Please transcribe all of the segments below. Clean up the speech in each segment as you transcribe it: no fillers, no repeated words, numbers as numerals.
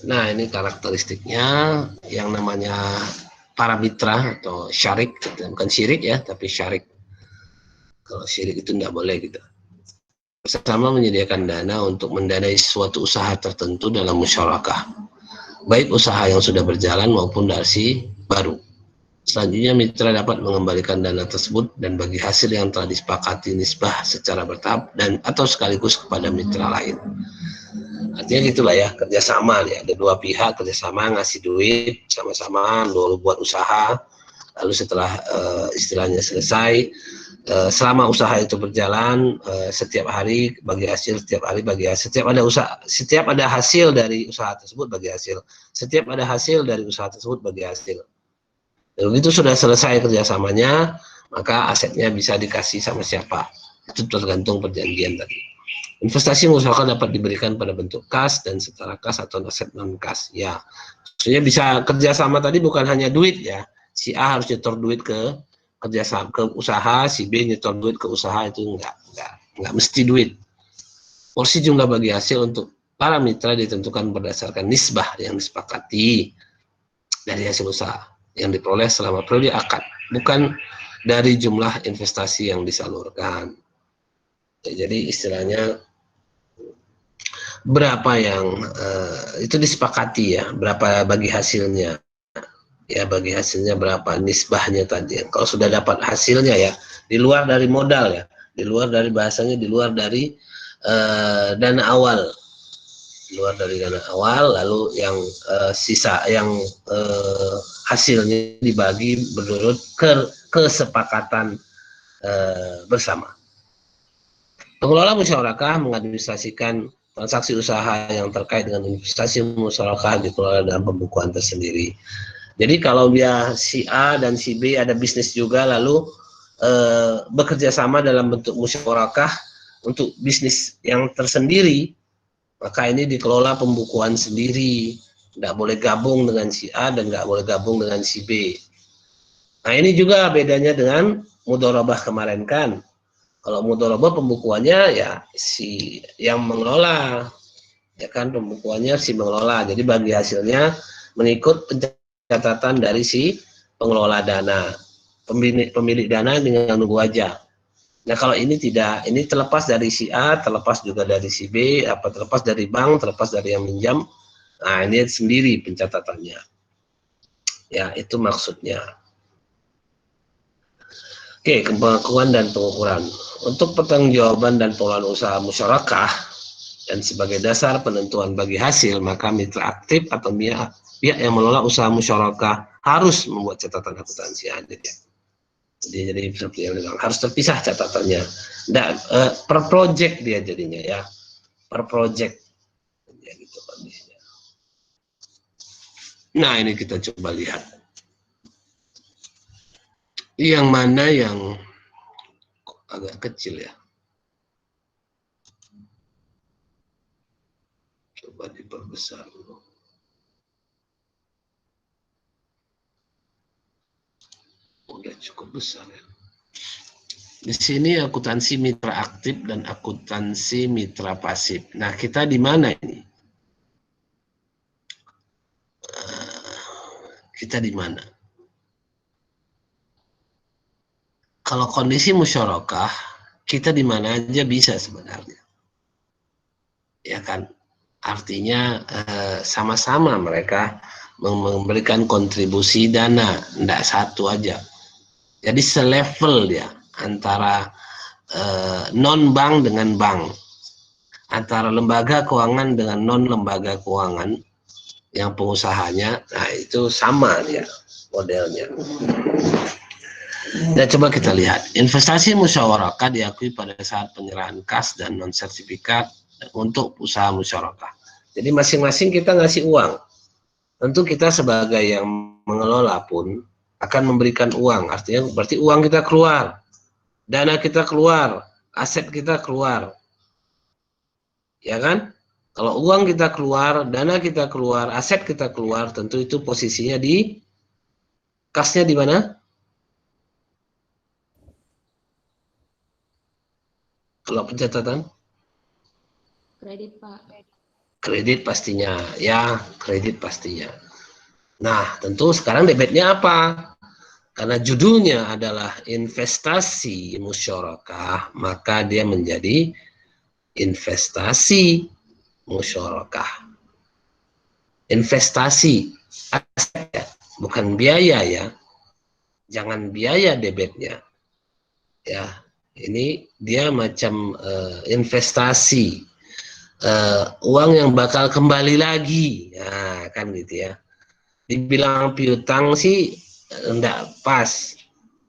Nah, ini karakteristiknya yang namanya para mitra atau syarik, bukan syirik ya, tapi syarik. Kalau syirik itu tidak boleh gitu. Bersama menyediakan dana untuk mendanai suatu usaha tertentu dalam musyarakah, baik usaha yang sudah berjalan maupun dari baru. Selanjutnya, mitra dapat mengembalikan dana tersebut dan bagi hasil yang telah disepakati nisbah secara bertahap dan atau sekaligus kepada mitra lain. Artinya gitulah ya, kerjasama ya, ada dua pihak kerjasama ngasih duit sama-sama dulu buat usaha, lalu setelah istilahnya selesai, selama usaha itu berjalan, setiap hari bagi hasil, setiap hari bagi hasil, setiap ada hasil dari usaha tersebut bagi hasil, setiap ada hasil dari usaha tersebut bagi hasil. Begitu sudah selesai kerjasamanya, maka asetnya bisa dikasih sama siapa, itu tergantung perjanjian tadi. Investasi musyawarah dapat diberikan pada bentuk kas dan setara kas atau aset non kas. Ya, maksudnya bisa kerjasama tadi bukan hanya duit ya. Si A harus nyetor duit ke kerjasama ke usaha, si B nyetor duit ke usaha, itu enggak mesti duit. Porsi jumlah bagi hasil untuk para mitra ditentukan berdasarkan nisbah yang disepakati dari hasil usaha yang diperoleh selama periode akad, bukan dari jumlah investasi yang disalurkan. Jadi istilahnya berapa yang itu disepakati ya, berapa bagi hasilnya ya, bagi hasilnya berapa nisbahnya tadi. Kalau sudah dapat hasilnya ya, di luar dari modal ya, di luar dari bahasanya, di luar dari dana awal, di luar dari dana awal, lalu yang sisa yang hasilnya dibagi menurut kesepakatan bersama. Pengelola musyawarah mengadministrasikan transaksi usaha yang terkait dengan investasi musyawarah dikelola dalam pembukuan tersendiri. Jadi kalau dia si A dan si B ada bisnis juga, lalu bekerja sama dalam bentuk musyawarah untuk bisnis yang tersendiri, maka ini dikelola pembukuan sendiri. Nggak boleh gabung dengan si A dan nggak boleh gabung dengan si B. Nah, ini juga bedanya dengan mudharabah kemarin kan. Kalau mudharabah pembukuannya ya si yang mengelola, ya kan, pembukuannya si mengelola. Jadi bagi hasilnya mengikut pencatatan dari si pengelola dana, pemilik dana dengan nunggu aja. Nah, kalau ini tidak, ini terlepas dari si A, terlepas juga dari si B, apa terlepas dari bank, terlepas dari yang minjam. Nah, ini sendiri pencatatannya. Ya, itu maksudnya. Oke, pengakuan dan pengukuran. Untuk pertanggungjawaban dan pengelolaan usaha musyarakah dan sebagai dasar penentuan bagi hasil, maka mitra aktif atau pihak yang mengelola usaha musyarakah harus membuat catatan akuntansi audit ya. Jadi seperti yang bilang, harus terpisah catatannya. Dan per project dia jadinya ya, per project. Ya, gitu kondisinya. Nah, ini kita coba lihat. Yang mana yang agak kecil ya. Coba diperbesar dulu. Udah cukup besar ya. Di sini akuntansi mitra aktif dan akuntansi mitra pasif. Nah, kita di mana ini? Kita di mana? Kalau kondisi musyarakah, kita di mana aja bisa sebenarnya. Ya kan? Artinya sama-sama mereka memberikan kontribusi dana, tidak satu aja. Jadi selevel dia antara non-bank dengan bank, antara lembaga keuangan dengan non-lembaga keuangan yang pengusahanya, nah itu sama dia modelnya. Dan coba kita lihat, investasi musyawarah diakui pada saat penyerahan kas dan non sertifikat untuk usaha musyawarah. Jadi masing-masing kita ngasih uang. Tentu kita sebagai yang mengelola pun akan memberikan uang. Artinya berarti uang kita keluar, dana kita keluar, aset kita keluar. Ya kan? Kalau uang kita keluar, dana kita keluar, aset kita keluar, tentu itu posisinya di kasnya di mana? Kalau pencatatan? Kredit, Pak. Kredit pastinya, ya kredit pastinya. Nah, tentu sekarang debitnya apa? Karena judulnya adalah investasi musyarakah, maka dia menjadi investasi musyarakah. Investasi, aset ya, bukan biaya ya. Jangan biaya debitnya. Ya, ini dia macam investasi. Uang yang bakal kembali lagi. Nah, kan gitu ya. Dibilang piutang sih enggak pas,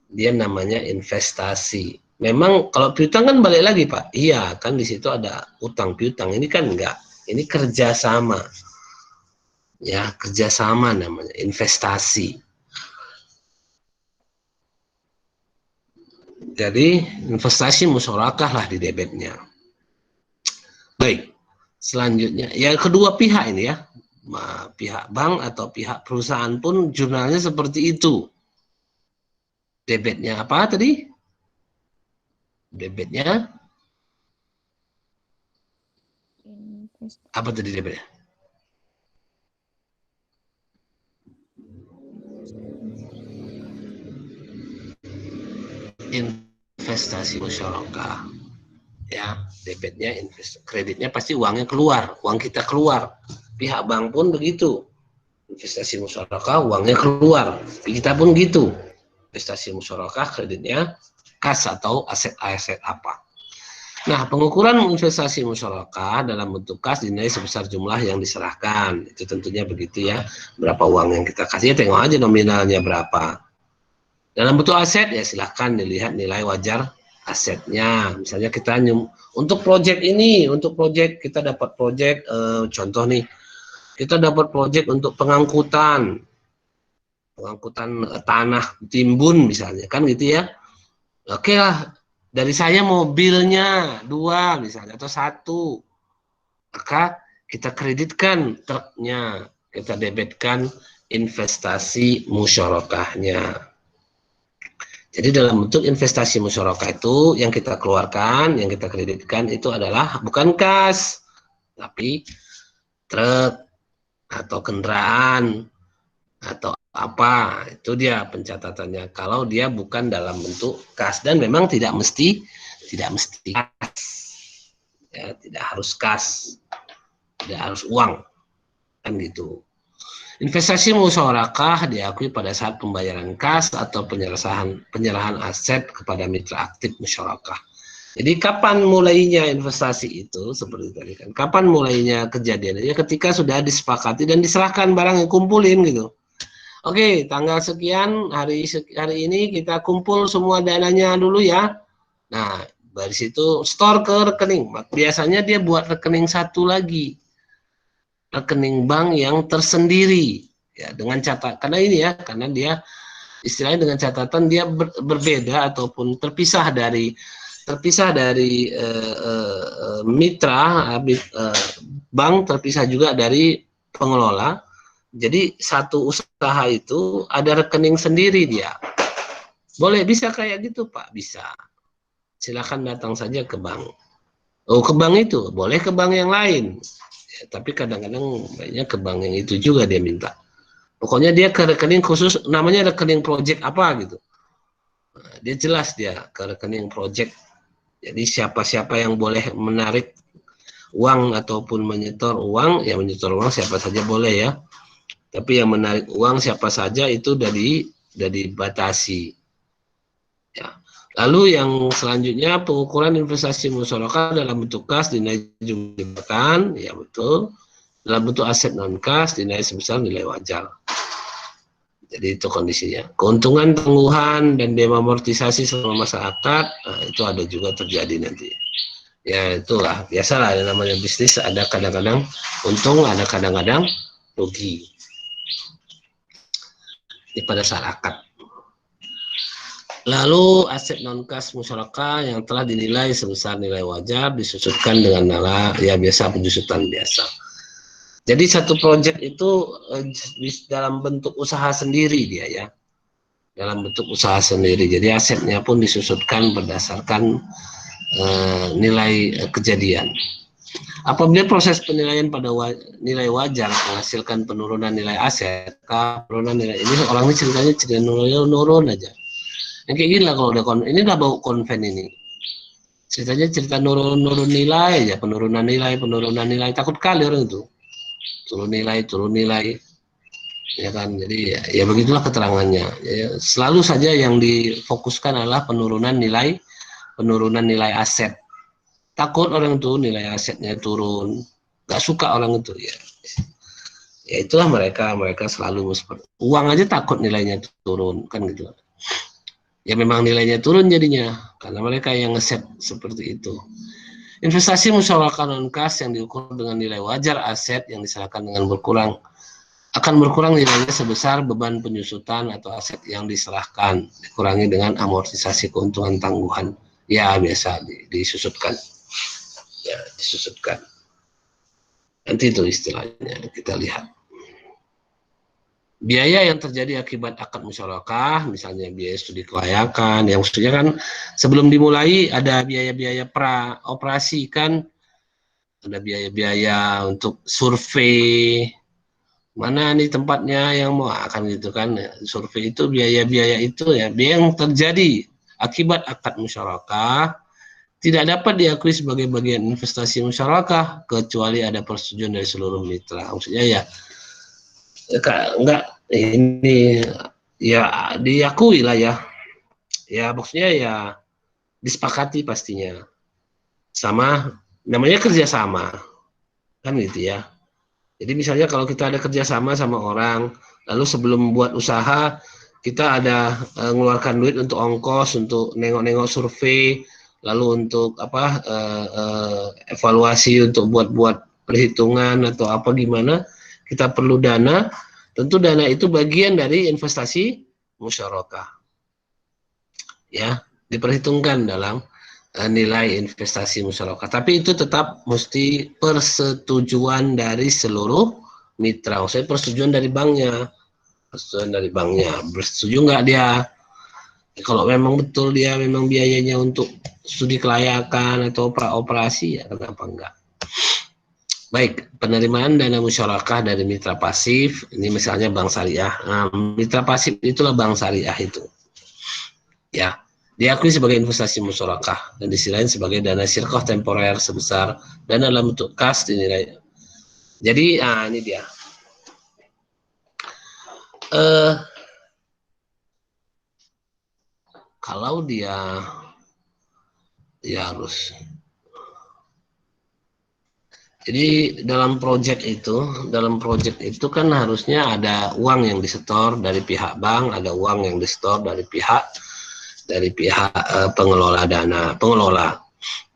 dia namanya investasi. Memang kalau piutang kan balik lagi Pak, iya kan di situ ada utang piutang, ini kan enggak, ini kerjasama, ya kerjasama namanya investasi. Jadi investasi musyarakah lah di debitnya. Baik, selanjutnya ya kedua pihak ini ya, pihak bank atau pihak perusahaan pun jurnalnya seperti itu. Debitnya apa tadi? Debitnya apa tadi debitnya? Investasi musyarakah. Ya, debitnya kreditnya pasti uangnya keluar, uang kita keluar. Pihak bank pun begitu. Investasi musyarakah uangnya keluar. Kita pun gitu. Investasi musyarakah kreditnya kas atau aset-aset apa. Nah, pengukuran investasi musyarakah dalam bentuk kas dinilai sebesar jumlah yang diserahkan. Itu tentunya begitu ya. Berapa uang yang kita kasih, tengok aja nominalnya berapa. Dalam bentuk aset ya silahkan dilihat nilai wajar asetnya. Misalnya kita untuk proyek ini, untuk proyek kita dapat proyek contoh nih, kita dapat proyek untuk pengangkutan tanah timbun misalnya, kan gitu ya. Oke lah, dari saya mobilnya 2 misalnya atau 1, maka kita kreditkan truknya, kita debitkan investasi musyarakahnya. Jadi dalam bentuk investasi musyarakah itu yang kita keluarkan, yang kita kreditkan itu adalah bukan kas, tapi truk atau kendaraan atau apa. Itu dia pencatatannya. Kalau dia bukan dalam bentuk kas dan memang tidak mesti kas. Ya, tidak harus kas. Tidak harus uang. Kan gitu. Investasi musyarakah diakui pada saat pembayaran kas atau penyerahan aset kepada mitra aktif musyarakah. Jadi kapan mulainya investasi itu seperti tadi kan? Kapan mulainya kejadiannya? Ketika sudah disepakati dan diserahkan barang yang kumpulin gitu. Oke, tanggal sekian hari ini kita kumpul semua dananya dulu ya. Nah, dari situ store ke rekening. Biasanya dia buat rekening satu lagi, rekening bank yang tersendiri ya, dengan catatan karena ini ya, karena dia istilahnya dengan catatan dia berbeda ataupun terpisah dari mitra bank, terpisah juga dari pengelola. Jadi satu usaha itu ada rekening sendiri dia. Boleh, bisa kayak gitu Pak, bisa. Silakan datang saja ke bank. Oh, ke bank itu boleh, ke bank yang lain. Tapi kadang-kadang banyak ke bank yang itu juga dia minta. Pokoknya dia ke rekening khusus, namanya rekening project apa gitu. Nah, dia jelas dia ke rekening project. Jadi siapa-siapa yang boleh menarik uang ataupun menyetor uang, ya menyetor uang siapa saja boleh ya. Tapi yang menarik uang siapa saja itu dari dibatasi. Ya. Lalu yang selanjutnya pengukuran investasi musyarakah dalam bentuk kas dinilai jumlahkan, ya betul. Dalam bentuk aset non kas dinilai sebesar nilai wajar. Jadi itu kondisinya. Keuntungan tangguhan dan demamortisasi selama masa akad, nah, itu ada juga terjadi nanti. Ya itulah biasalah, namanya bisnis, ada kadang-kadang untung, ada kadang-kadang rugi. Ini pada saat akad. Lalu aset non kas musyarakah yang telah dinilai sebesar nilai wajar disusutkan dengan nilai ya biasa, penjusutan biasa. Jadi satu proyek itu dalam bentuk usaha sendiri dia ya, dalam bentuk usaha sendiri. Jadi asetnya pun disusutkan berdasarkan nilai kejadian. Apabila proses penilaian pada nilai wajar menghasilkan penurunan nilai aset, penurunan nilai ini orang ini ceritanya cerita nurun aja. Yang kayak gini lah kalau udah ini udah bau konven ini. Ceritanya cerita nurun nilai aja, penurunan nilai, takut kali orang itu. Turun nilai. Ya kan, jadi ya begitulah keterangannya. Ya, selalu saja yang difokuskan adalah penurunan nilai aset. Takut orang itu nilai asetnya turun, nggak suka orang itu ya. Ya itulah mereka selalu seperti uang aja takut nilainya turun kan gitu. Ya memang nilainya turun jadinya karena mereka yang ngeset seperti itu. Investasi musyawarah non kas yang diukur dengan nilai wajar aset yang diserahkan dengan akan berkurang nilainya sebesar beban penyusutan atau aset yang diserahkan dikurangi dengan amortisasi keuntungan tangguhan. Ya biasa disusutkan. Ya disusutkan. Nanti itu istilahnya kita lihat. Biaya yang terjadi akibat akad musyarakah, misalnya biaya studi kelayakan, yang maksudnya kan sebelum dimulai ada biaya-biaya pra operasi kan, ada biaya-biaya untuk survei, mana nih tempatnya yang mau akan gitu kan, survei itu biaya-biaya itu ya, biaya yang terjadi akibat akad musyarakah tidak dapat diakui sebagai bagian investasi musyarakah kecuali ada persetujuan dari seluruh mitra. Maksudnya ya enggak ini ya diakui lah ya maksudnya ya disepakati pastinya sama namanya kerjasama kan gitu ya. Jadi misalnya kalau kita ada kerjasama sama orang lalu sebelum buat usaha kita ada mengeluarkan duit untuk ongkos untuk nengok-nengok survei lalu untuk apa evaluasi untuk buat perhitungan atau apa gimana kita perlu dana. Tentu dana itu bagian dari investasi musyarakah. Ya, diperhitungkan dalam nilai investasi musyarakah. Tapi itu tetap mesti persetujuan dari seluruh mitra. Maksudnya persetujuan dari banknya. Bersetuju nggak dia? Kalau memang betul dia memang biayanya untuk studi kelayakan atau operasi, ya kenapa enggak? Baik, penerimaan dana musyarakah dari mitra pasif, ini misalnya bank syariah. Nah, mitra pasif itulah bank syariah itu. Ya, diakui sebagai investasi musyarakah dan diselain sebagai dana sirkoh temporer sebesar dana dalam bentuk kas dinilai. Jadi, ini dia. Kalau dia harus. Jadi dalam proyek itu kan harusnya ada uang yang disetor dari pihak bank, ada uang yang disetor dari pihak pengelola dana, pengelola.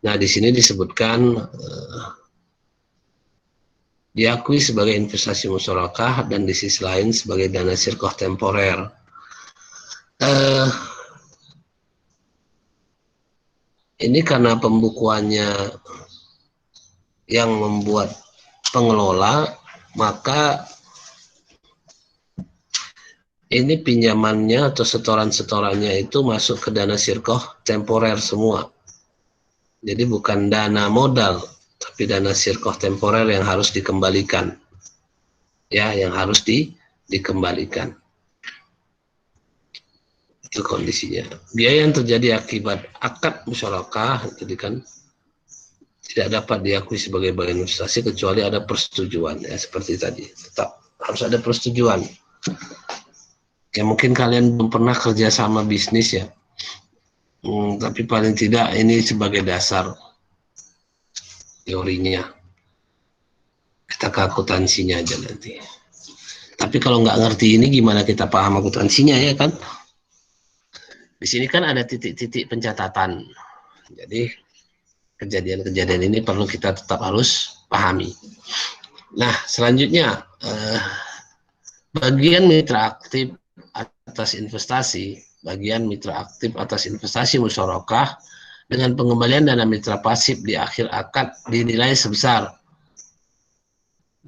Nah, di sini disebutkan diakui sebagai investasi musyarakah dan di sisi lain sebagai dana sirkoh temporer. Ini karena pembukuannya yang membuat pengelola, maka ini pinjamannya atau setoran-setorannya itu masuk ke dana sirkoh temporer semua. Jadi bukan dana modal, tapi dana sirkoh temporer yang harus dikembalikan. Ya, yang harus dikembalikan. Itu kondisinya. Biaya yang terjadi akibat akad musyarakah, jadi kan tidak dapat diakui sebagai bagian investasi kecuali ada persetujuan ya seperti tadi. Tetap harus ada persetujuan. Ya mungkin kalian belum pernah kerja sama bisnis ya, tapi paling tidak ini sebagai dasar teorinya. Kita ke akuntansinya aja nanti. Tapi kalau nggak ngerti ini gimana kita paham akuntansinya ya kan? Di sini kan ada titik-titik pencatatan. Jadi kejadian-kejadian ini perlu kita tetap harus pahami. Nah, selanjutnya bagian mitra aktif atas investasi, musyarakah dengan pengembalian dana mitra pasif di akhir akad dinilai sebesar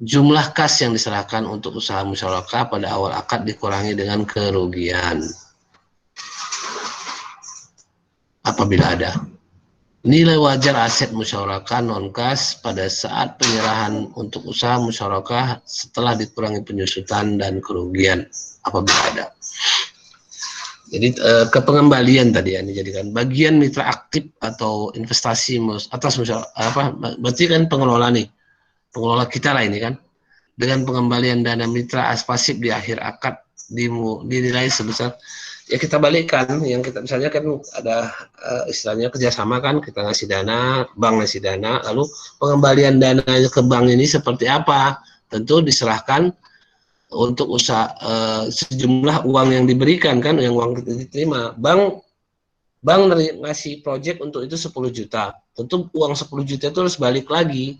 jumlah kas yang diserahkan untuk usaha musyarakah pada awal akad dikurangi dengan kerugian apabila ada. Nilai wajar aset musyarakah non-kas pada saat penyerahan untuk usaha musyarakah setelah dikurangi penyusutan dan kerugian apabila ada. Jadi kepengembalian tadi ya dijadikan bagian mitra aktif atau investasi atas apa berarti kan pengelola nih, pengelola kita lah ini kan, dengan pengembalian dana mitra as pasif di akhir akad dinilai sebesar, ya kita balikkan yang kita misalnya kan ada istilahnya kerjasama kan, kita ngasih dana, bank ngasih dana, lalu pengembalian dana ke bank ini seperti apa, tentu diserahkan untuk usaha sejumlah uang yang diberikan kan, yang uang kita diterima, bank ngasih project untuk itu 10 juta, tentu uang 10 juta itu harus balik lagi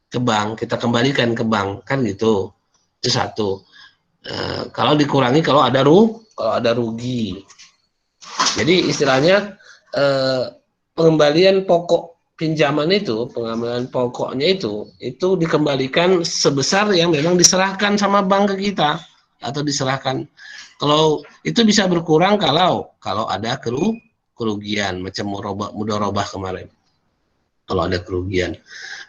ke bank, kita kembalikan ke bank kan gitu. Itu satu. Kalau dikurangi kalau ada rugi. Jadi istilahnya pengembalian pokok pinjaman itu, pengembalian pokoknya itu dikembalikan sebesar yang memang diserahkan sama bank ke kita atau diserahkan. Kalau itu bisa berkurang kalau ada kerugian macam mudharabah kemarin. Kalau ada kerugian.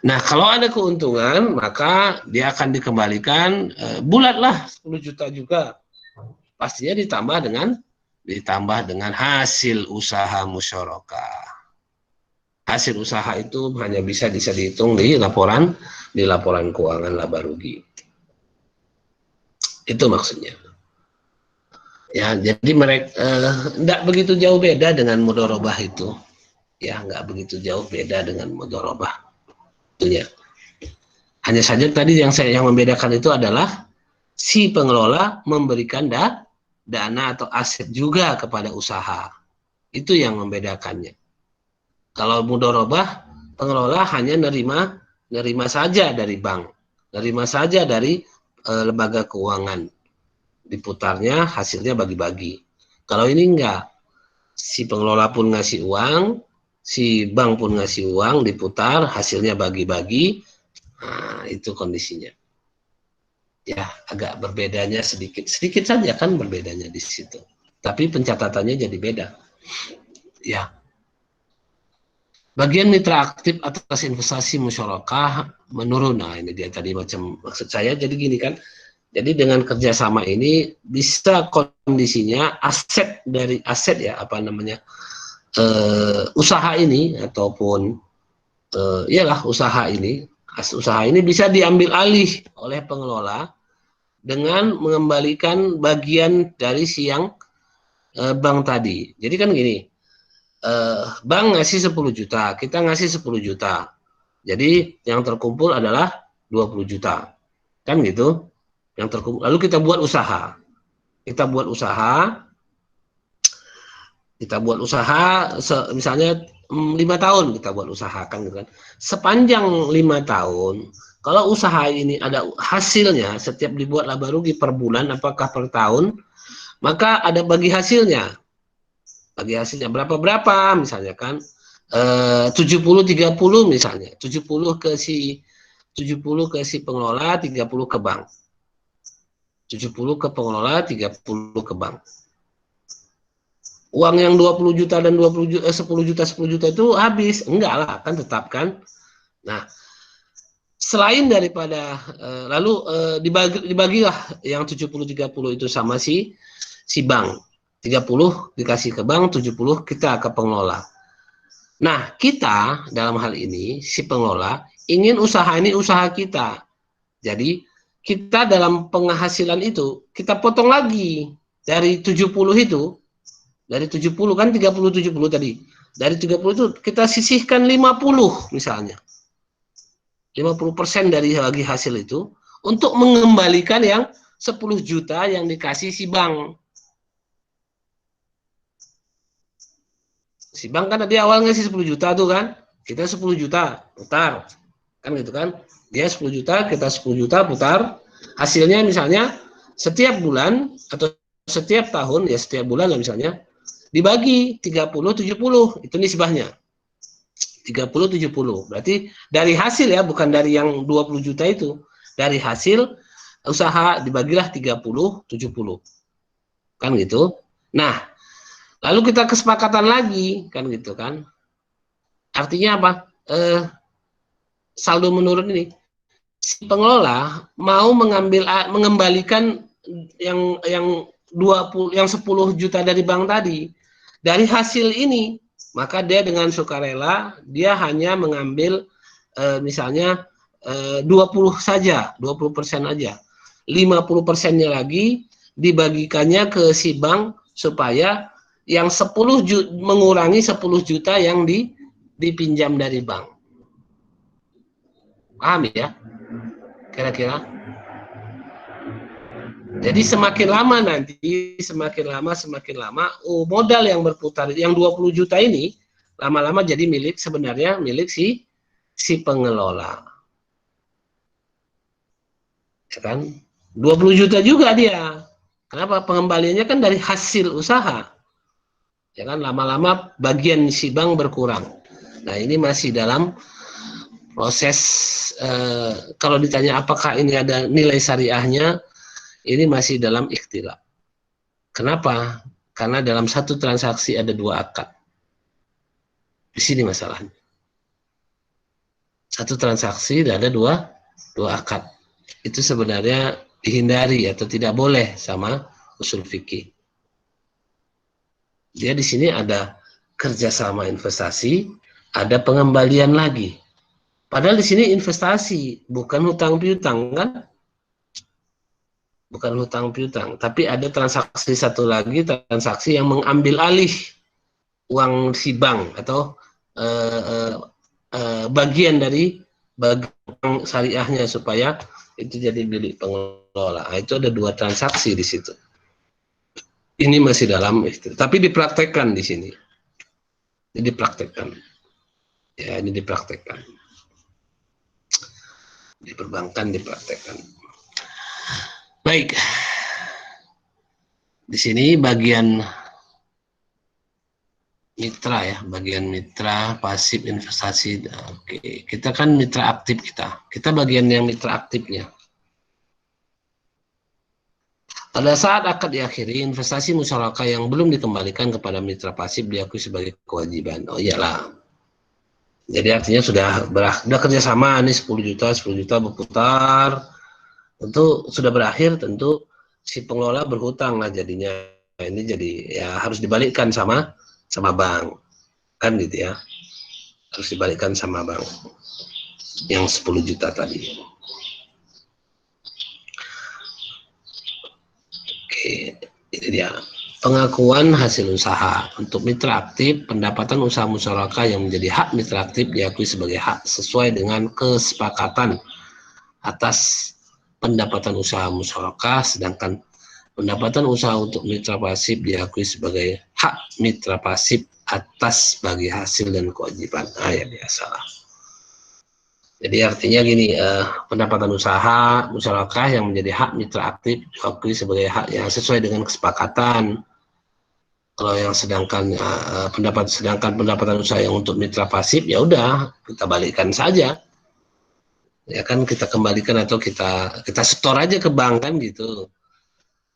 Nah, kalau ada keuntungan, maka dia akan dikembalikan bulatlah 10 juta juga. Pastinya ditambah dengan hasil usaha musyarakah. Hasil usaha itu hanya bisa dihitung di laporan keuangan laba rugi. Itu maksudnya. Ya, jadi mereka tidak begitu jauh beda dengan mudharabah itu. Ya, nggak begitu jauh beda dengan mudharabah. Ya. Hanya saja tadi yang membedakan itu adalah si pengelola memberikan dana atau aset juga kepada usaha. Itu yang membedakannya. Kalau mudharabah, pengelola hanya nerima saja dari bank, nerima saja dari lembaga keuangan. Diputarnya hasilnya bagi-bagi. Kalau ini enggak. Si pengelola pun ngasih uang, si bank pun ngasih uang, diputar, hasilnya bagi-bagi. Nah, itu kondisinya. Ya, agak berbedanya sedikit saja kan berbedanya di situ. Tapi pencatatannya jadi beda. Ya. Bagian mitra aktif atas investasi musyarakah menurun. Nah, ini dia tadi macam maksud saya. Jadi gini kan. Jadi dengan kerjasama ini bisa kondisinya aset ya apa namanya usaha ini ataupun usaha ini bisa diambil alih oleh pengelola dengan mengembalikan bagian dari siang bank tadi. Jadi kan gini, bank ngasih 10 juta, kita ngasih 10 juta. Jadi yang terkumpul adalah 20 juta. Kan gitu? Yang terkumpul. Lalu kita buat usaha. Misalnya 5 tahun kita buat usaha kan gitu kan. Sepanjang 5 tahun, kalau usaha ini ada hasilnya, setiap dibuat laba rugi per bulan apakah per tahun, maka ada bagi hasilnya. Bagi hasilnya berapa misalnya kan 70-30 misalnya. 70 ke si pengelola, 30 ke bank. 70 ke pengelola, 30 ke bank. Uang yang 20 juta dan 10 juta itu habis. Enggak lah, kan tetap kan. Nah, selain daripada lalu dibagilah yang 70-30 itu sama si bank. 30 dikasih ke bank, 70 kita ke pengelola. Nah, kita dalam hal ini si pengelola ingin usaha ini usaha kita. Jadi kita dalam penghasilan itu kita potong lagi dari 70 itu, dari 70 kan 30-70 tadi, dari 30 itu kita sisihkan 50 misalnya 50% dari bagi hasil itu untuk mengembalikan yang 10 juta yang dikasih si bank. Si bank kan tadi awal ngasih 10 juta tuh kan, kita 10 juta putar kan gitu kan, dia 10 juta kita 10 juta putar, hasilnya misalnya setiap bulan atau setiap tahun ya setiap bulan lah misalnya dibagi 30-70 itu nisbahnya 30-70 berarti dari hasil ya, bukan dari yang 20 juta itu, dari hasil usaha dibagilah 30-70 kan gitu. Nah lalu kita kesepakatan lagi kan gitu kan, Artinya apa? Saldo menurun ini, si pengelola mau mengembalikan yang 20, yang 10 juta dari bank tadi. Dari hasil ini, maka dia dengan sukarela dia hanya mengambil misalnya 20 saja, 20% aja. 50%-nya lagi dibagikannya ke si bank supaya yang 10 juta mengurangi 10 juta yang dipinjam dari bank. Paham ya? Kira-kira. Jadi semakin lama nanti, semakin lama, modal yang berputar, yang 20 juta ini, lama-lama jadi sebenarnya milik si pengelola. Ya kan? 20 juta juga dia. Kenapa? Pengembaliannya kan dari hasil usaha. Ya kan? Lama-lama bagian si bank berkurang. Nah, ini masih dalam proses, kalau ditanya apakah ini ada nilai syariahnya, ini masih dalam ikhtilaf. Kenapa? Karena dalam satu transaksi ada dua akad. Di sini masalahnya. Satu transaksi ada dua akad. Itu sebenarnya dihindari atau tidak boleh sama usul fikih. Dia di sini ada kerjasama investasi, ada pengembalian lagi. Padahal di sini investasi, bukan hutang piutang kan? Bukan hutang piutang, tapi ada transaksi satu lagi, transaksi yang mengambil alih uang si bank atau bagian dari bank syariahnya supaya itu jadi milik pengelola. Itu ada dua transaksi di situ. Ini masih dalam, tapi dipraktekkan di sini. Ini dipraktekkan. Ya, ini dipraktekkan. Di perbankan dipraktekkan. Baik. Di sini bagian mitra ya, bagian mitra pasif investasi. Oke, kita kan mitra aktif kita. Kita bagian yang mitra aktifnya. Pada saat akad diakhiri, investasi musyarakah yang belum dikembalikan kepada mitra pasif diakui sebagai kewajiban. Oh iyalah. Jadi artinya sudah kerjasama nih 10 juta berputar, tentu sudah berakhir, tentu si pengelola berhutang lah jadinya. Ini jadi ya harus dibalikkan sama bank, kan gitu ya, harus dibalikkan sama bank yang 10 juta tadi. Oke, itu dia. Pengakuan hasil usaha. Untuk mitra aktif, pendapatan usaha musyarakah yang menjadi hak mitra aktif diakui sebagai hak sesuai dengan kesepakatan atas pendapatan usaha musyarakah, sedangkan pendapatan usaha untuk mitra pasif diakui sebagai hak mitra pasif atas bagi hasil dan kewajiban. Ya biasalah. Jadi artinya gini, pendapatan usaha musyarakah yang menjadi hak mitra aktif diakui sebagai hak yang sesuai dengan kesepakatan. Kalau yang sedangkan pendapatan usaha yang untuk mitra pasif, ya udah kita balikkan saja. Ya kan, kita kembalikan atau kita setor aja ke bank kan gitu.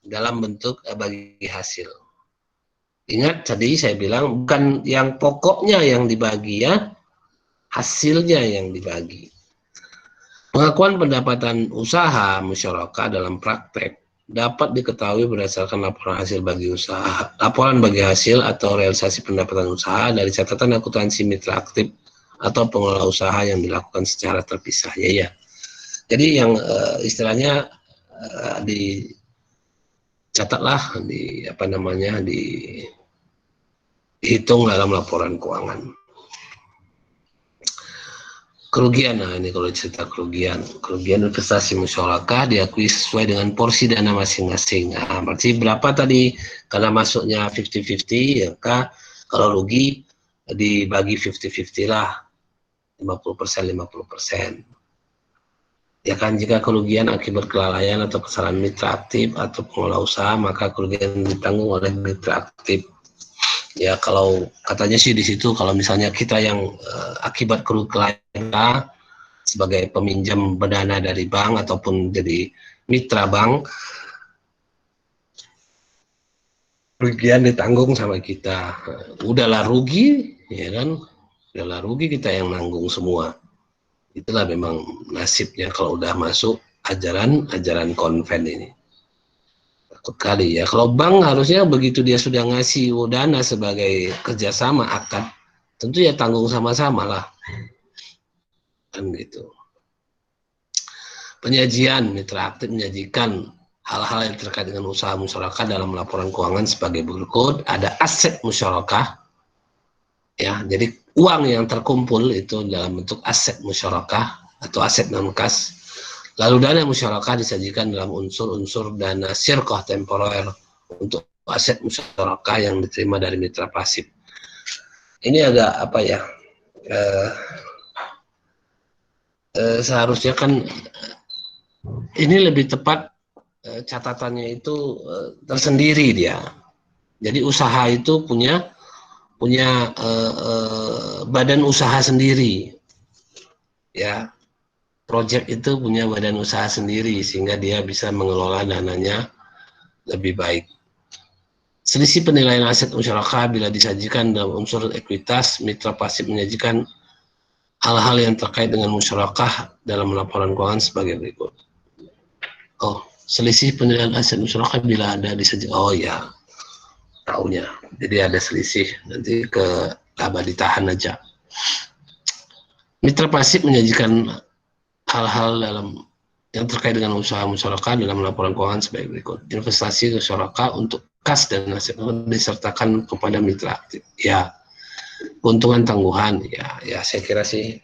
Dalam bentuk bagi hasil. Ingat tadi saya bilang bukan yang pokoknya yang dibagi ya, hasilnya yang dibagi. Pengakuan pendapatan usaha musyarakah dalam praktek dapat diketahui berdasarkan laporan hasil bagi usaha, laporan bagi hasil atau realisasi pendapatan usaha dari catatan akuntansi mitra aktif atau pengelola usaha yang dilakukan secara terpisah. Ya. Jadi yang istilahnya dicatatlah dihitung dalam laporan keuangan. Kerugian, nah ini kalau cerita kerugian investasi musyarakah diakui sesuai dengan porsi dana masing-masing. Nah, berarti berapa tadi? Karena masuknya 50-50, ya kalau rugi dibagi 50-50 lah, 50%, 50%. Ya kan, jika kerugian akibat kelalaian atau kesalahan mitra aktif atau pengelola usaha, maka kerugian ditanggung oleh mitra aktif. Ya kalau katanya sih di situ, kalau misalnya kita yang akibat kerugian sebagai peminjam dana dari bank ataupun jadi mitra bank, kerugian ditanggung sama kita. Udahlah rugi, ya kan? Adalah rugi kita yang nanggung semua. Itulah memang nasibnya kalau udah masuk ajaran konven ini. Takut kali ya. Kalau bank harusnya begitu dia sudah ngasih dana sebagai kerjasama akad, tentu ya tanggung sama-sama lah. Kan gitu. Penyajian, mitra aktif menyajikan hal-hal yang terkait dengan usaha musyarakah dalam laporan keuangan sebagai berikut. Ada aset musyarakah, ya, jadi uang yang terkumpul itu dalam bentuk aset musyarakah atau aset non-kas. Lalu dana musyarakah disajikan dalam unsur-unsur dana sirkoh temporer untuk aset musyarakah yang diterima dari mitra pasif. Ini agak apa ya? Seharusnya kan ini lebih tepat catatannya itu tersendiri dia. Jadi usaha itu punya badan usaha sendiri, ya. Project itu punya badan usaha sendiri sehingga dia bisa mengelola dananya lebih baik. Selisih penilaian aset musyarakah bila disajikan dalam unsur ekuitas, mitra pasif menyajikan hal-hal yang terkait dengan musyarakah dalam laporan keuangan sebagai berikut. Oh, selisih penilaian aset musyarakah bila ada disajikan. Oh ya, taunya. Jadi ada selisih, nanti ke laba ditahan aja. Mitra pasif menyajikan hal-hal dalam yang terkait dengan usaha musyarakah dalam laporan keuangan sebagai berikut. Investasi musyarakah untuk kas dan aset disertakan kepada mitra aktif. Ya, keuntungan tangguhan. Ya saya kira sih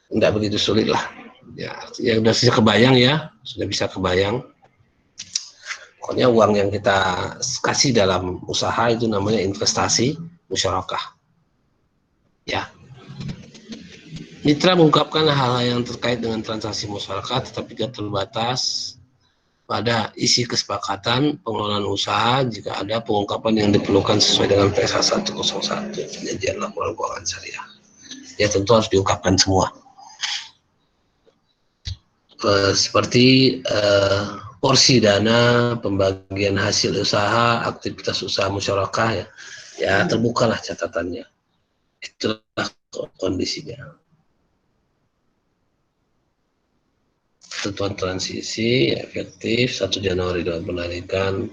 tidak begitu sulit lah. Ya, yang sudah bisa kebayang ya, sudah bisa kebayang. Pokoknya uang yang kita kasih dalam usaha itu namanya investasi musyarakah. Ya. Mitra mengungkapkan hal-hal yang terkait dengan transaksi musyarakah tetapi tidak terbatas pada isi kesepakatan pengelolaan usaha jika ada pengungkapan yang diperlukan sesuai dengan PSH 101 penyajian laporan keuangan syariah. Ya tentu harus diungkapkan semua. Seperti porsi dana, pembagian hasil usaha, aktivitas usaha musyarakah ya terbukalah catatannya. Itulah kondisinya. Ketentuan transisi efektif 1 Januari dengan penarikan.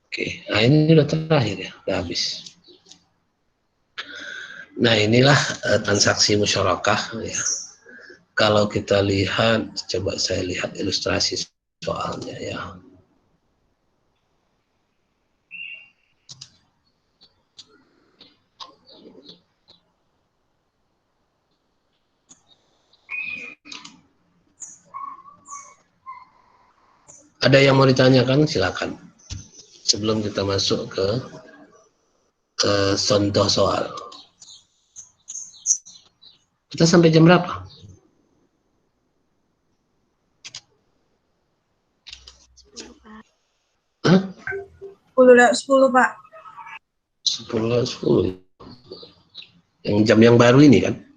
Oke, nah ini udah terakhir ya, udah habis. Nah inilah transaksi musyarakah ya. Kalau kita lihat, coba saya lihat ilustrasi soalnya ya. Ada yang mau ditanyakan? Silakan. Sebelum kita masuk ke contoh soal. Kita sampai jam berapa? Hah? 10 Pak. 10. Yang jam yang baru ini kan?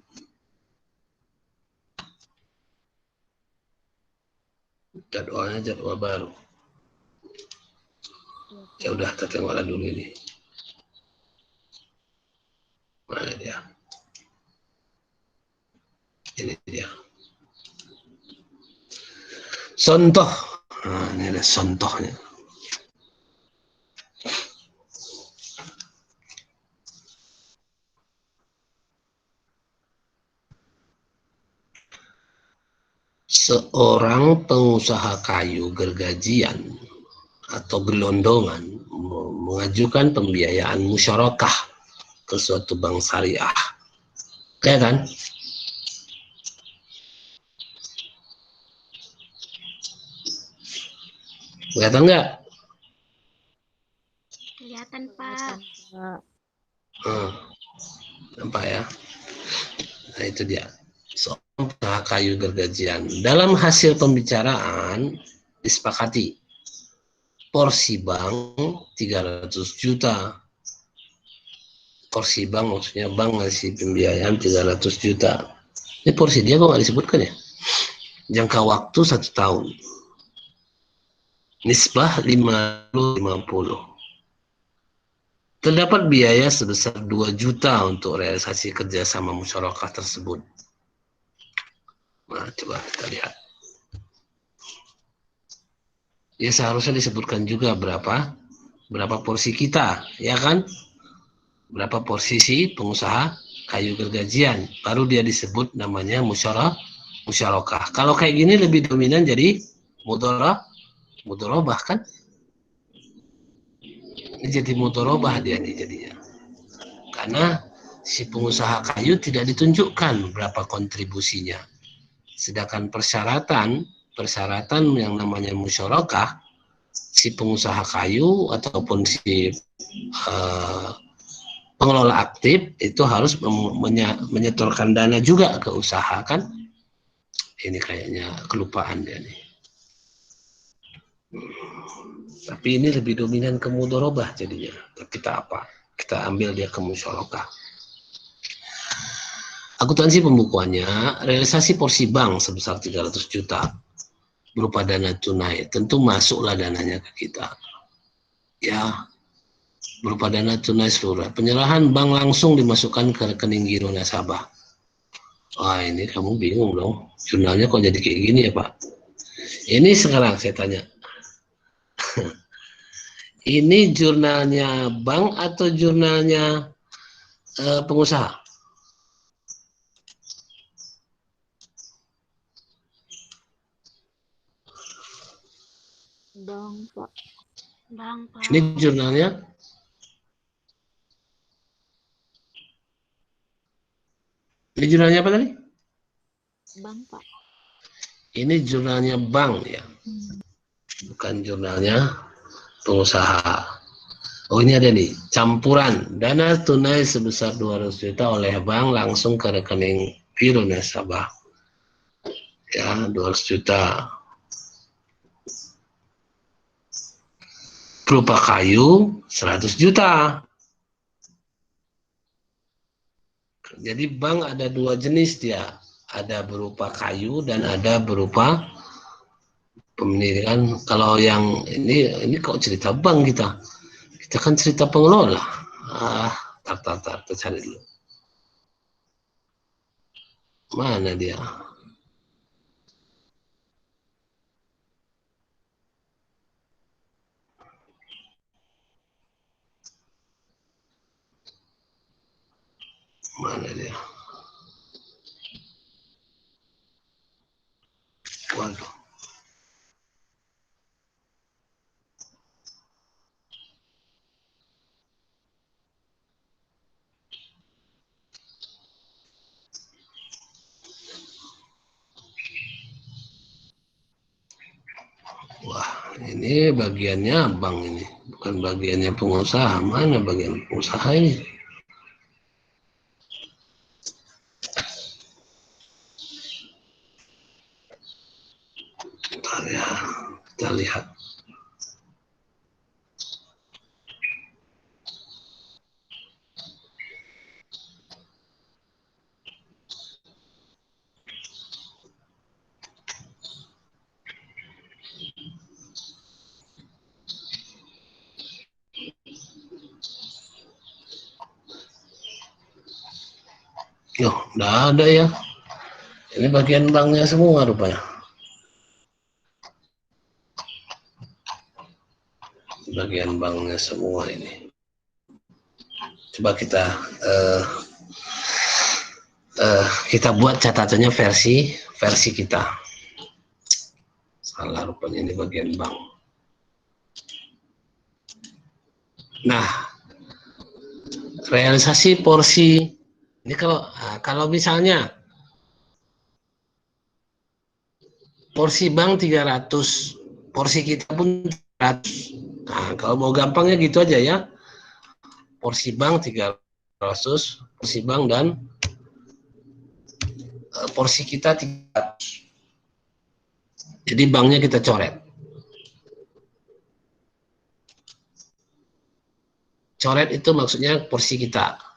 Jadwalnya jadwal baru. Ya udah, kita tengoklah dulu ini. Mana dia? Ini dia. Contoh. Nah, ini ada contohnya. Seorang pengusaha kayu gergajian atau gelondongan mengajukan pembiayaan musyarakah ke suatu bank syariah. Ya kan? Kelihatan nggak? Kelihatan, Pak. Nampak ya? Nah itu dia. Seorang pengusaha kayu gergajian. Dalam hasil pembicaraan disepakati porsi bank 300 juta. Porsi bank maksudnya bank ngasih pembiayaan 300 juta. Ini porsi dia kok nggak disebutkan ya? Jangka waktu 1 tahun. Nisbah 50-50. Terdapat biaya sebesar 2 juta untuk realisasi kerjasama musyarakah tersebut. Nah, coba kita lihat. Ya seharusnya disebutkan juga berapa porsi kita, ya kan? Berapa porsi si pengusaha kayu gergajian, baru dia disebut namanya musyarakah. Kalau kayak gini lebih dominan jadi mudharabah kan? Ini jadi mudharabah dia nih jadinya. Karena si pengusaha kayu tidak ditunjukkan berapa kontribusinya. Sedangkan persyaratan yang namanya musyarakah, si pengusaha kayu ataupun si pengelola aktif itu harus menyetorkan dana juga ke usaha kan. Ini kayaknya kelupaan dia nih. Tapi ini lebih dominan ke mudharabah jadinya. Kita apa? Kita ambil dia ke musyarakah. Akuntansi pembukuannya, realisasi porsi bank sebesar 300 juta berupa dana tunai. Tentu masuklah dananya ke kita. Ya, berupa dana tunai seluruh. Penyerahan bank langsung dimasukkan ke rekening giro nasabah. Wah, ini kamu bingung dong. Jurnalnya kok jadi kayak gini ya, Pak? Ini sekarang saya tanya. Ini jurnalnya bank atau jurnalnya pengusaha? Bang, Pak. Bang, Pak. Ini jurnalnya? Ini jurnalnya apa tadi? Bang, Pak. Ini jurnalnya bank ya. Bukan jurnalnya pengusaha. Oh, ini ada nih, campuran dana tunai sebesar 200 juta oleh bank langsung ke rekening giro nasabah. Ya, 200 juta. Berupa kayu 100 juta. Jadi bank ada dua jenis dia. Ada berupa kayu dan ada berupa pemilikan. Kalau yang ini kok cerita bank kita. Kita kan cerita pengelola. Tar, kita cari dulu. Mana dia? Mana dia? Waduh. Wah, ini bagiannya bank ini, bukan bagiannya pengusaha. Mana bagian pengusaha ini? Bentar ya, kita lihat. Loh, nggak ada ya. Ini bagian banknya semua rupanya. Bagian banknya semua ini. Coba kita buat catatannya versi kita. Salah rupanya ini bagian bank. Nah, realisasi porsi ini kalau misalnya porsi bank 300, porsi kita pun 300. Nah, kalau mau gampangnya gitu aja ya. Porsi bank 300, porsi bank dan porsi kita 300. Jadi banknya kita coret. Coret itu maksudnya porsi kita.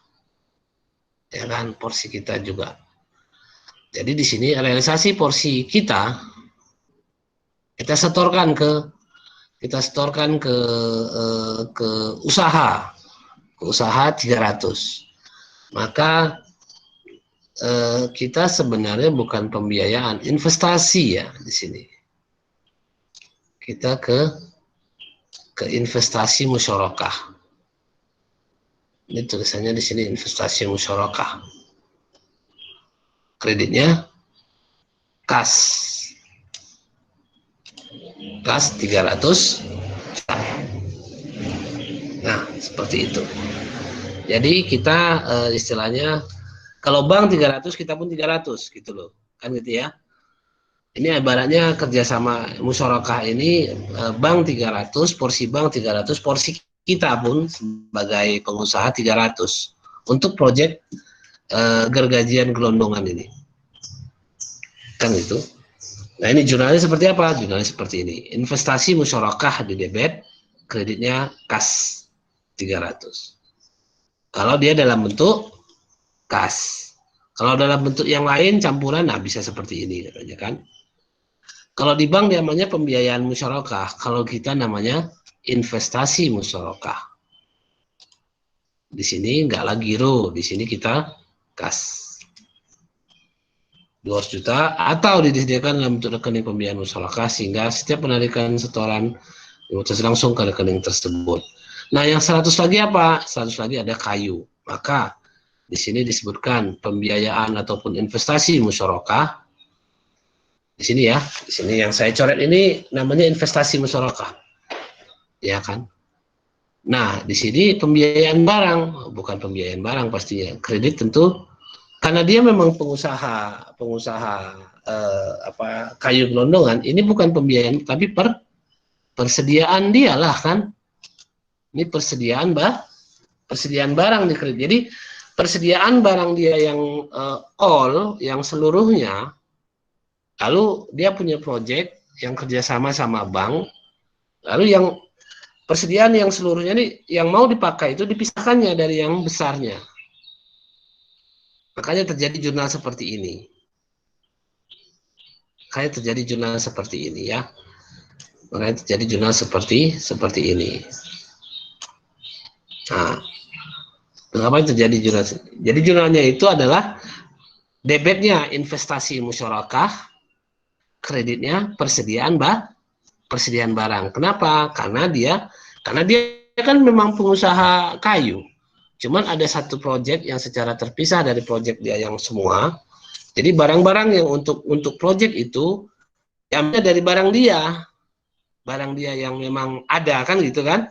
Ya kan, porsi kita juga. Jadi di sini realisasi porsi kita setorkan ke usaha. usaha 300. Maka kita sebenarnya bukan pembiayaan, investasi ya di sini. Kita ke investasi musyarakah. Ini tulisannya di sini investasi musyarakah. Kreditnya kas. Kas 300. Nah, seperti itu. Jadi kita istilahnya kalau bank 300 kita pun 300 gitu loh. Kan gitu ya. Ini ibaratnya kerjasama musyarakah ini bank 300, porsi bank 300, porsi kita pun sebagai pengusaha 300 untuk proyek gergajian gelondongan ini. Kan itu. Nah, ini jurnalnya seperti apa? Jurnalnya seperti ini. Investasi musyarakah di debit, kreditnya kas 300. Kalau dia dalam bentuk kas. Kalau dalam bentuk yang lain campuran, nah bisa seperti ini katanya kan. Kalau di bank namanya pembiayaan musyarakah, kalau kita namanya investasi musyarakah. Di sini nggak lagi giro, di sini kita kas. 200 juta atau disediakan dalam bentuk rekening pembiayaan musyarakah sehingga setiap penarikan setoran dimutasi langsung ke rekening tersebut. Nah, yang 100 lagi apa? 100 lagi ada kayu. Maka di sini disebutkan pembiayaan ataupun investasi musyarakah. Di sini ya, di sini yang saya coret ini namanya investasi musyarakah. Ya kan? Nah, di sini pembiayaan barang, bukan pembiayaan barang pastinya. Kredit tentu karena dia memang pengusaha kayu gelondongan, ini bukan pembiayaan tapi persediaan dia lah kan. Ini persediaan barang di kredit. Jadi persediaan barang dia yang all, yang seluruhnya, lalu dia punya proyek yang kerjasama sama bank, lalu yang persediaan yang seluruhnya ini yang mau dipakai itu dipisahkannya dari yang besarnya. Makanya terjadi jurnal seperti ini. Makanya terjadi jurnal seperti ini ya. Makanya terjadi jurnal seperti ini. Nah, mengapa terjadi jurnal? Jadi jurnalnya itu adalah debitnya investasi musyarakah, kreditnya persediaan barang. Kenapa? Karena dia kan memang pengusaha kayu. Cuman ada satu proyek yang secara terpisah dari proyek dia yang semua. Jadi barang-barang yang untuk proyek itu diambil dari barang dia yang memang ada kan gitu kan.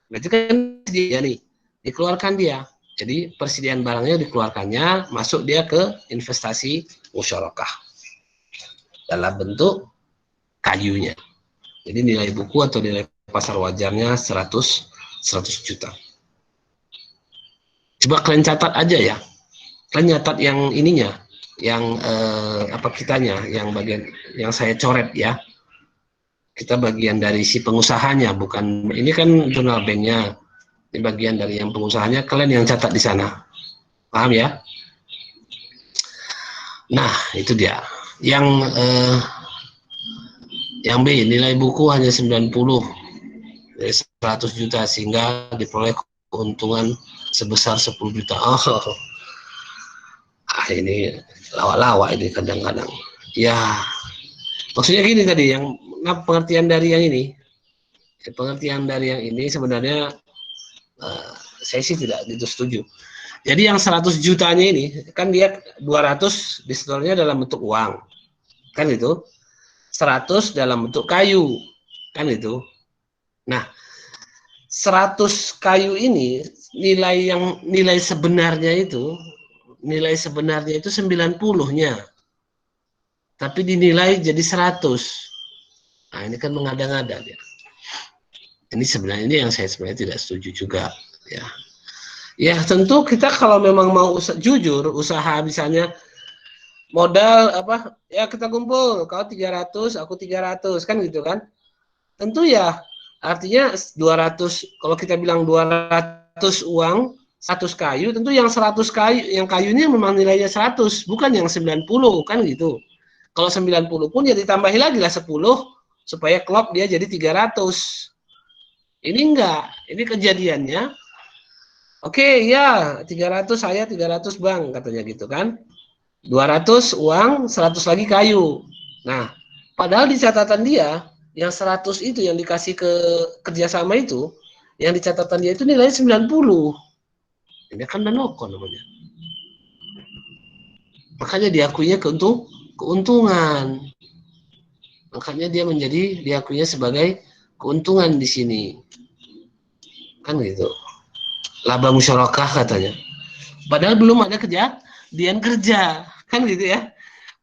Berarti kan dia nih dikeluarkan dia. Jadi persediaan barangnya dikeluarkannya, masuk dia ke investasi musyarakah dalam bentuk kayunya. Jadi nilai buku atau nilai pasar wajarnya 100 juta. Coba kalian catat aja ya. Kalian catat yang ininya, yang kitanya, yang bagian yang saya coret ya. Kita bagian dari si pengusahanya, bukan ini kan jurnal banknya. Ini bagian dari yang pengusahanya, kalian yang catat di sana. Paham ya? Nah, itu dia. Yang B, nilai buku hanya 90 dari 100 juta sehingga diperoleh keuntungan sebesar 10 juta. Ini lawak-lawak ini kadang-kadang. Ya, maksudnya gini tadi, yang pengertian dari yang ini. Pengertian dari yang ini sebenarnya saya sih tidak gitu setuju. Jadi yang 100 jutanya ini, kan dia 200 disetornya dalam bentuk uang. Kan itu. 100 dalam bentuk kayu. Kan itu. Nah, 100 kayu ini nilai sebenarnya itu 90-nya. Tapi dinilai jadi 100. Nah, ini kan mengada-ngada dia. Ini sebenarnya yang saya sebenarnya tidak setuju juga ya. Ya, tentu kita kalau memang mau jujur usaha misalnya modal ya kita kumpul, kau 300, aku 300 kan gitu kan. Tentu ya artinya 200, kalau kita bilang 200 uang, 100 kayu, tentu yang 100 kayu, yang kayunya memang nilainya 100, bukan yang 90 kan gitu. Kalau 90 pun ya ditambahi lagi lah 10 supaya klop dia jadi 300. Ini enggak, ini kejadiannya Oke, ya, 300 saya, 300 Bang, katanya gitu kan. 200 uang, 100 lagi kayu. Nah, padahal di catatan dia, yang 100 itu yang dikasih ke kerjasama itu, yang di catatan dia itu nilainya 90. Ini kan danoko namanya. Makanya diakuinya keuntungan. Makanya dia diakuinya sebagai keuntungan di sini. Kan gitu. Laba musyarakah katanya. Padahal belum ada kejadian kerja. Kan gitu ya.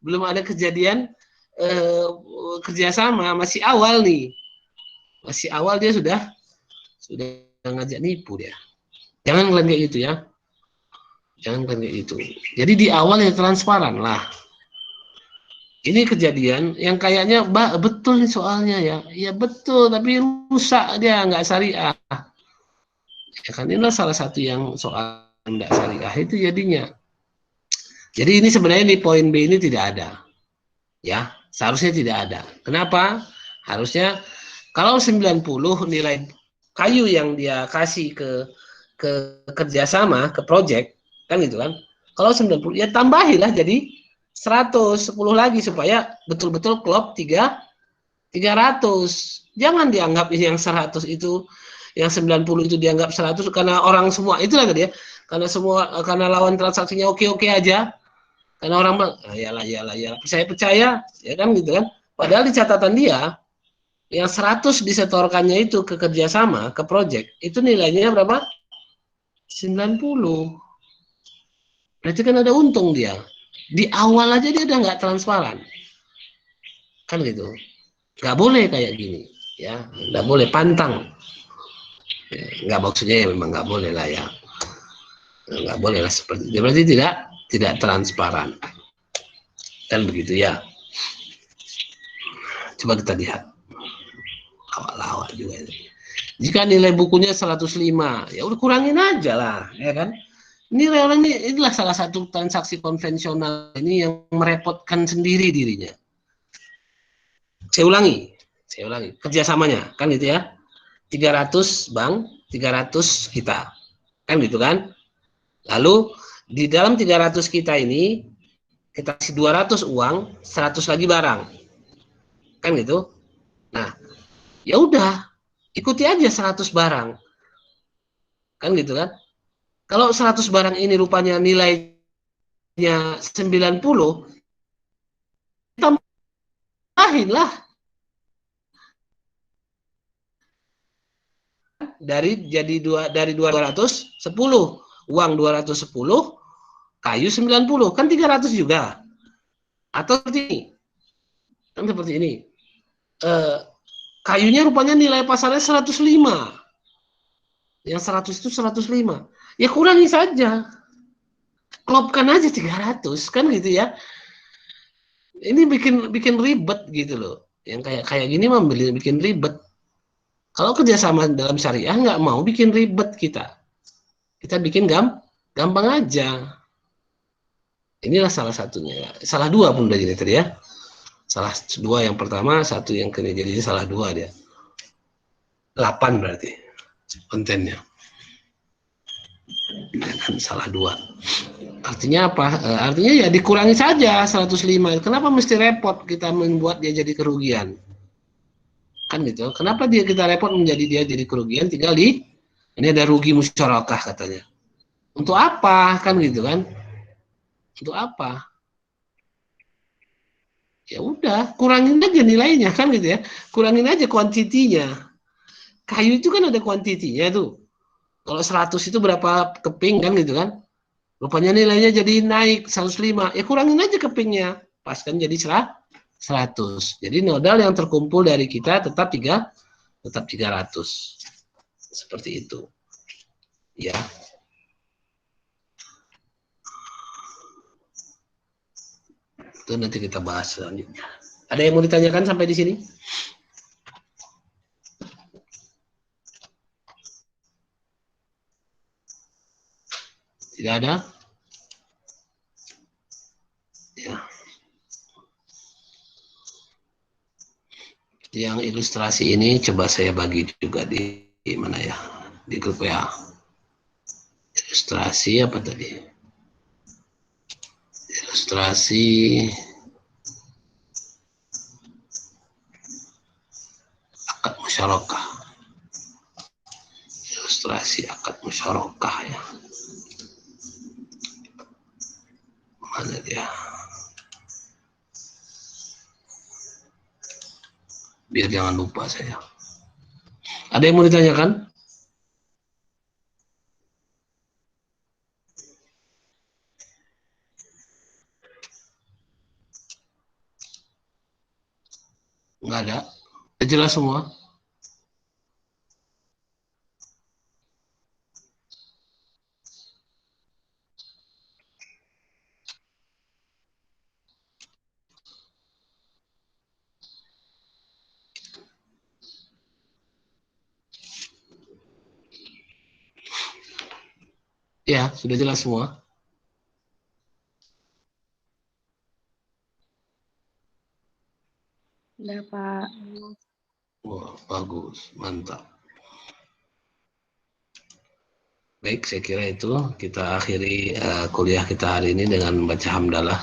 Belum ada kejadian kerjasama, masih awal nih. Masih awal dia sudah ngajak nipu dia. Jangan kalian kayak gitu ya. Jangan kalian kayak gitu. Jadi di awal ya transparan lah. Ini kejadian yang kayaknya betul nih soalnya ya. Ya betul, tapi rusak dia, nggak syariah. Ya kan inilah salah satu yang soal nggak syariah itu jadinya. Jadi ini sebenarnya di poin B ini tidak ada. Ya, seharusnya tidak ada. Kenapa? Harusnya kalau 90 nilai kayu yang dia kasih ke kerjasama, ke project, kan gitu kan. Kalau 90 ya tambahilah jadi 110 lagi supaya betul-betul klop 300. Jangan dianggap yang 100 itu, yang 90 itu dianggap 100 karena orang semua itulah tadi ya. Karena lawan transaksinya oke-oke aja. Karena orang bilang, ah, yalah, percaya, ya kan gitu kan. Padahal di catatan dia, yang 100 disetorkannya itu ke kerjasama, ke project, itu nilainya berapa? 90. Berarti kan ada untung dia. Di awal aja dia udah nggak transparan. Kan gitu. Nggak boleh kayak gini. Ya, nggak boleh pantang. Ya, nggak maksudnya ya memang nggak boleh lah ya. Nggak boleh lah seperti itu. Berarti tidak transparan. Kan begitu ya. Coba kita lihat. Awal-awal juga itu. Jika nilai bukunya 105, ya udah kurangin aja lah, ya kan? Nilai orang ini inilah salah satu transaksi konvensional ini yang merepotkan sendiri dirinya. Saya ulangi, kerjasamanya, kan gitu ya. 300 bank, 300 kita, kan gitu kan? Lalu di dalam 300 kita ini kita kasih 200 uang, 100 lagi barang, kan gitu? Nah, ya udah, ikuti aja 100 barang, kan gitu kan? Kalau 100 barang ini rupanya nilainya 90, tambahin lah dari 210 uang 210 kayu 90 kan 300 juga atau seperti ini eh, kayunya rupanya nilai pasarnya 105, yang 100 itu 105, ya kurangi saja, klopkan aja 300, kan gitu ya. Ini bikin ribet gitu loh, yang kayak gini mah bikin ribet. Kalau kerjasama dalam syariah nggak mau bikin ribet, kita bikin gampang aja. Inilah salah satunya. Salah dua pun udah jadi tadi ya. Salah dua yang pertama, satu yang kedua, jadi salah dua dia. 8 berarti kontennya. Kan salah dua. Artinya apa? Artinya ya dikurangi saja 105. Kenapa mesti repot kita membuat dia jadi kerugian? Kan gitu. Kenapa kita repot menjadi dia jadi kerugian? Tinggal ini ada rugi musyarakah katanya. Untuk apa? Kan gitu kan? Untuk apa? Ya udah, kurangin aja nilainya kan gitu ya. Kurangin aja kuantitinya. Kayu itu kan ada kuantitinya tuh. Kalau 100 itu berapa keping kan gitu kan. Rupanya nilainya jadi naik 105. Ya kurangin aja kepingnya. Pas kan jadi 100. Jadi modal yang terkumpul dari kita tetap 300. Seperti itu. Ya. Itu nanti kita bahas selanjutnya. Ada yang mau ditanyakan sampai di sini? Tidak ada? Ya. Yang ilustrasi ini coba saya bagi juga di mana ya? Di grup WA. Ilustrasi apa tadi? Ilustrasi akad musyarakah. Ilustrasi akad musyarakah ya. Mana dia? Biar jangan lupa saya. Ada yang mau ditanyakan? Enggak ada. Jelas semua? Ya, sudah jelas semua. Udah, Pak. Wah, bagus, mantap. Baik, saya kira itu kita akhiri kuliah kita hari ini dengan membaca hamdalah.